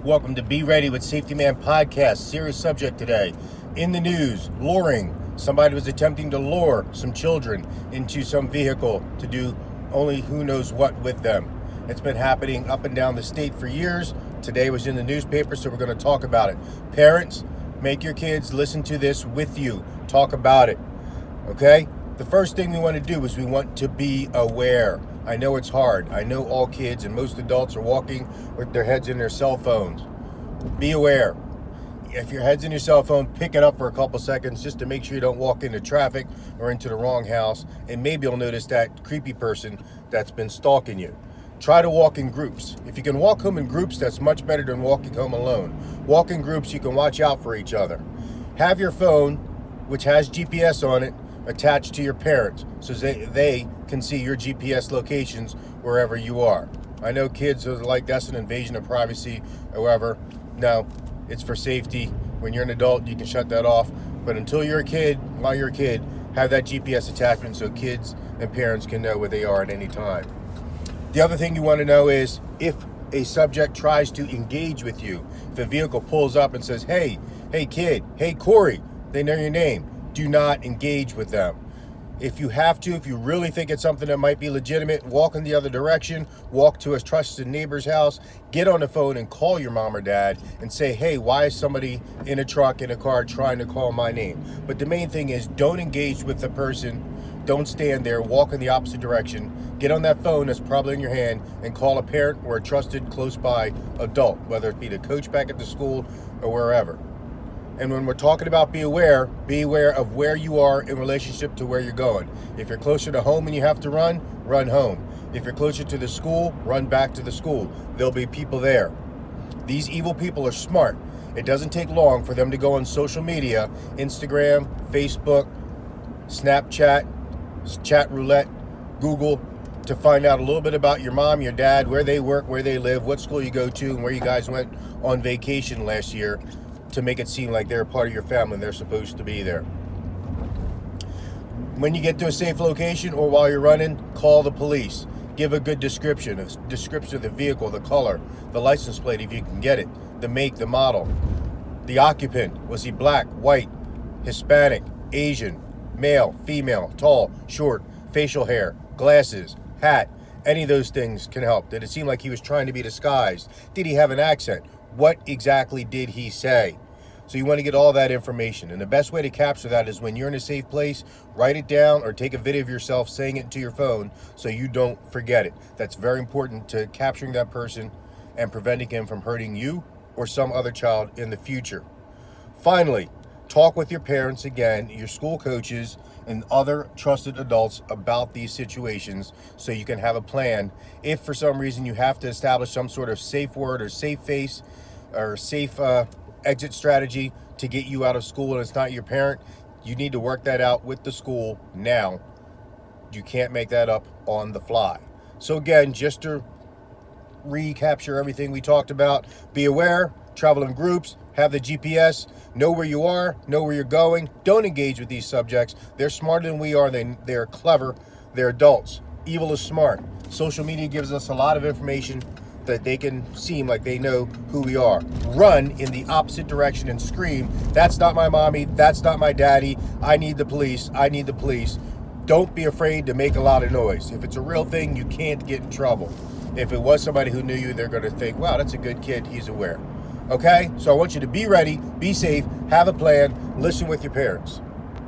Welcome to Be Ready with Safety Man podcast. Serious subject today. In the news, luring. Somebody was attempting to lure some children into some vehicle to do only who knows what with them. It's been happening up and down the state for years. Today was in the newspaper, so we're going to talk about it. Parents, make your kids listen to this with you. Talk about it. Okay? The first thing we want to do is we want to be aware. I know it's hard. I know all kids and most adults are walking with their heads in their cell phones. Be aware. If your head's in your cell phone, pick it up for a couple seconds just to make sure you don't walk into traffic or into the wrong house, and maybe you'll notice that creepy person that's been stalking you. Try to walk in groups. If you can walk home in groups, that's much better than walking home alone. Walk in groups, you can watch out for each other. Have your phone, which has GPS on it, attached to your parents so they can see your GPS locations wherever you are. I know kids are like, that's an invasion of privacy. However, no, it's for safety. When you're an adult, you can shut that off. But until you're a kid, while you're a kid, have that GPS attachment so kids and parents can know where they are at any time. The other thing you want to know is if a subject tries to engage with you, if a vehicle pulls up and says, hey kid, hey Corey, they know your name. Do not engage with them. If you have to, if you really think it's something that might be legitimate, walk in the other direction, walk to a trusted neighbor's house, get on the phone and call your mom or dad and say, hey, why is somebody in a truck, in a car trying to call my name? But the main thing is don't engage with the person. Don't stand there, walk in the opposite direction. Get on that phone that's probably in your hand and call a parent or a trusted close by adult, whether it be the coach back at the school or wherever. And when we're talking about be aware of where you are in relationship to where you're going. If you're closer to home and you have to run home. If you're closer to the school, run back to the school. There'll be people there. These evil people are smart. It doesn't take long for them to go on social media, Instagram, Facebook, Snapchat, Chat Roulette, Google, to find out a little bit about your mom, your dad, where they work, where they live, what school you go to, and where you guys went on vacation last year, to make it seem like they're a part of your family and they're supposed to be there. When you get to a safe location or while you're running, call the police. Give a good description of the vehicle, the color, the license plate if you can get it, the make, the model, the occupant. Was he black, white, Hispanic, Asian, male, female, tall, short, facial hair, glasses, hat? Any of those things can help. Did it seem like he was trying to be disguised? Did he have an accent? What exactly did he say? So you want to get all that information. And the best way to capture that is when you're in a safe place, write it down or take a video of yourself saying it to your phone so you don't forget it. That's very important to capturing that person and preventing him from hurting you or some other child in the future. Finally, talk with your parents again, your school coaches, and other trusted adults about these situations so you can have a plan. If for some reason you have to establish some sort of safe word or safe face or safe exit strategy to get you out of school and it's not your parent, you need to work that out with the school now. You can't make that up on the fly. So again, just to recapture everything we talked about, be aware, travel in groups, have the GPS, know where you are, know where you're going. Don't engage with these subjects. They're smarter than we are. They're clever. They're adults. Evil is smart. Social media gives us a lot of information that they can seem like they know who we are. Run in the opposite direction and scream, that's not my mommy, that's not my daddy, I need the police, I need the police. Don't be afraid to make a lot of noise. If it's a real thing, you can't get in trouble. If it was somebody who knew you, they're going to think, wow, that's a good kid, he's aware. Okay? So I want you to be ready, be safe, have a plan, listen with your parents.